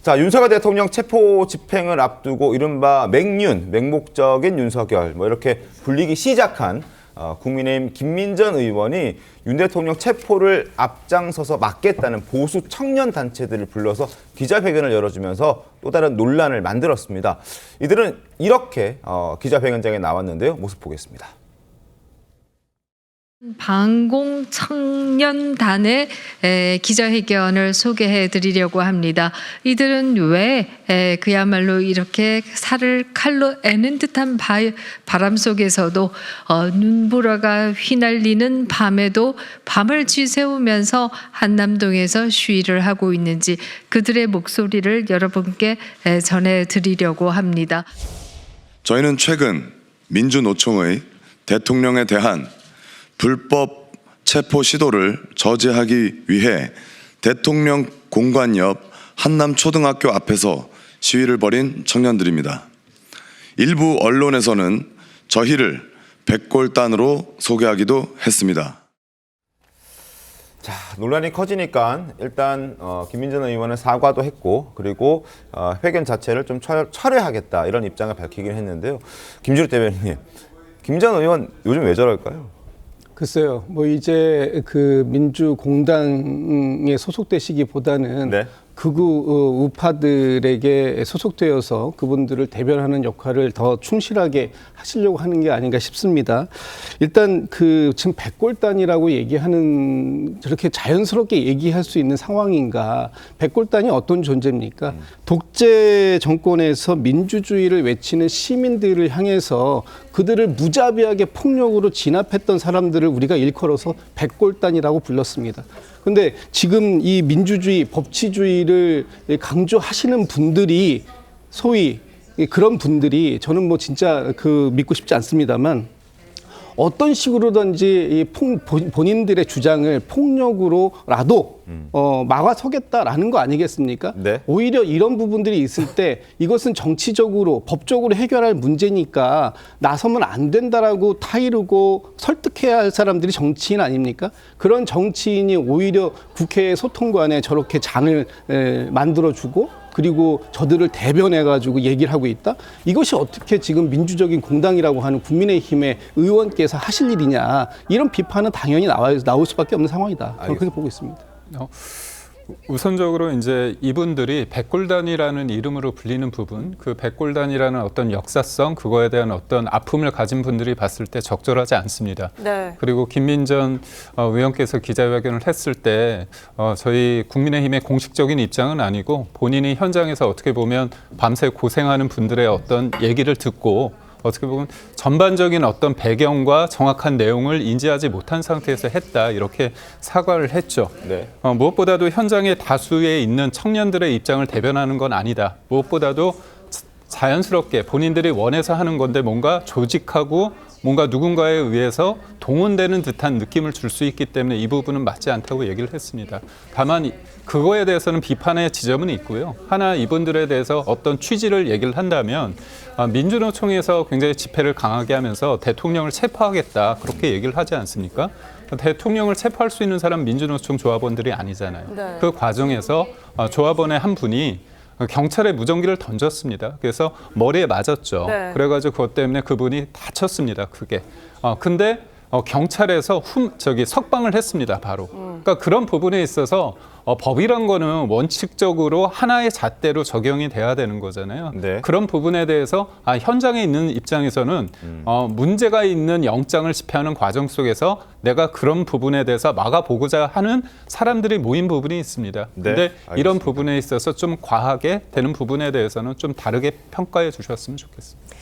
자, 윤석열 대통령 체포 집행을 앞두고 이른바 맹윤, 맹목적인 윤석열 이렇게 불리기 시작한 국민의힘 김민전 의원이 윤 대통령 체포를 앞장서서 막겠다는 보수 청년 단체들을 불러서 기자회견을 열어주면서 또 다른 논란을 만들었습니다. 이들은 이렇게 기자회견장에 나왔는데요. 모습 보겠습니다. 반공청년단의 기자회견을 소개해 드리려고 합니다. 이들은 왜 그야말로 이렇게 살을 칼로 애는 듯한 바람 속에서도 눈보라가 휘날리는 밤에도 밤을 쥐세우면서 한남동에서 시위를 하고 있는지 그들의 목소리를 여러분께 전해 드리려고 합니다. 저희는 최근 민주노총의 대통령에 대한 불법 체포 시도를 저지하기 위해 대통령 공관 옆 한남초등학교 앞에서 시위를 벌인 청년들입니다. 일부 언론에서는 저희를 백골단으로 소개하기도 했습니다. 자, 논란이 커지니까 일단 김민전 의원은 사과도 했고 그리고 회견 자체를 좀 철회하겠다 이런 입장을 밝히긴 했는데요. 김주루 대변인님, 김민전 의원 요즘 왜 저럴까요? 글쎄요, 이제 그 민주공당에 소속되시기보다는 네. 극우 우파들에게 소속되어서 그분들을 대변하는 역할을 더 충실하게 하시려고 하는 게 아닌가 싶습니다. 일단 지금 백골단이라고 얘기하는 저렇게 자연스럽게 얘기할 수 있는 상황인가? 백골단이 어떤 존재입니까? 독재 정권에서 민주주의를 외치는 시민들을 향해서 그들을 무자비하게 폭력으로 진압했던 사람들을 우리가 일컬어서 백골단이라고 불렀습니다. 근데 지금 이 민주주의, 법치주의를 강조하시는 분들이 소위 그런 분들이 저는 진짜 믿고 싶지 않습니다만 어떤 식으로든지 본인들의 주장을 폭력으로라도 막아서겠다라는 거 아니겠습니까? 네. 오히려 이런 부분들이 있을 때 이것은 정치적으로, 법적으로 해결할 문제니까 나서면 안 된다라고 타이르고 설득해야 할 사람들이 정치인 아닙니까? 그런 정치인이 오히려 국회 소통관에 저렇게 장을 만들어주고 그리고 저들을 대변해가지고 얘기를 하고 있다? 이것이 어떻게 지금 민주적인 공당이라고 하는 국민의힘의 의원께서 하실 일이냐. 이런 비판은 당연히 나올 수밖에 없는 상황이다. 저는 그렇게 보고 있습니다. 우선적으로 이제 이분들이 백골단이라는 이름으로 불리는 부분, 그 백골단이라는 어떤 역사성, 그거에 대한 어떤 아픔을 가진 분들이 봤을 때 적절하지 않습니다. 네. 그리고 김민전 의원께서 기자회견을 했을 때 저희 국민의힘의 공식적인 입장은 아니고 본인이 현장에서 어떻게 보면 밤새 고생하는 분들의 어떤 얘기를 듣고 어떻게 보면 전반적인 어떤 배경과 정확한 내용을 인지하지 못한 상태에서 했다 이렇게 사과를 했죠. 네. 무엇보다도 현장에 다수에 있는 청년들의 입장을 대변하는 건 아니다. 무엇보다도 자연스럽게 본인들이 원해서 하는 건데 뭔가 조직하고 뭔가 누군가에 의해서 동원되는 듯한 느낌을 줄 수 있기 때문에 이 부분은 맞지 않다고 얘기를 했습니다. 다만 그거에 대해서는 비판의 지점은 있고요. 하나 이분들에 대해서 어떤 취지를 얘기를 한다면 민주노총에서 굉장히 집회를 강하게 하면서 대통령을 체포하겠다 그렇게 얘기를 하지 않습니까? 대통령을 체포할 수 있는 사람 민주노총 조합원들이 아니잖아요. 네. 그 과정에서 조합원의 한 분이 경찰에 무전기를 던졌습니다. 그래서 머리에 맞았죠. 네. 그래가지고 그것 때문에 그분이 다쳤습니다. 크게. 근데 경찰에서 석방을 했습니다. 바로. 그러니까 그런 부분에 있어서 법이란 거는 원칙적으로 하나의 잣대로 적용이 돼야 되는 거잖아요. 네. 그런 부분에 대해서 현장에 있는 입장에서는 문제가 있는 영장을 집행하는 과정 속에서 내가 그런 부분에 대해서 막아보고자 하는 사람들이 모인 부분이 있습니다. 그런데 네, 이런 부분에 있어서 좀 과하게 되는 부분에 대해서는 좀 다르게 평가해 주셨으면 좋겠습니다.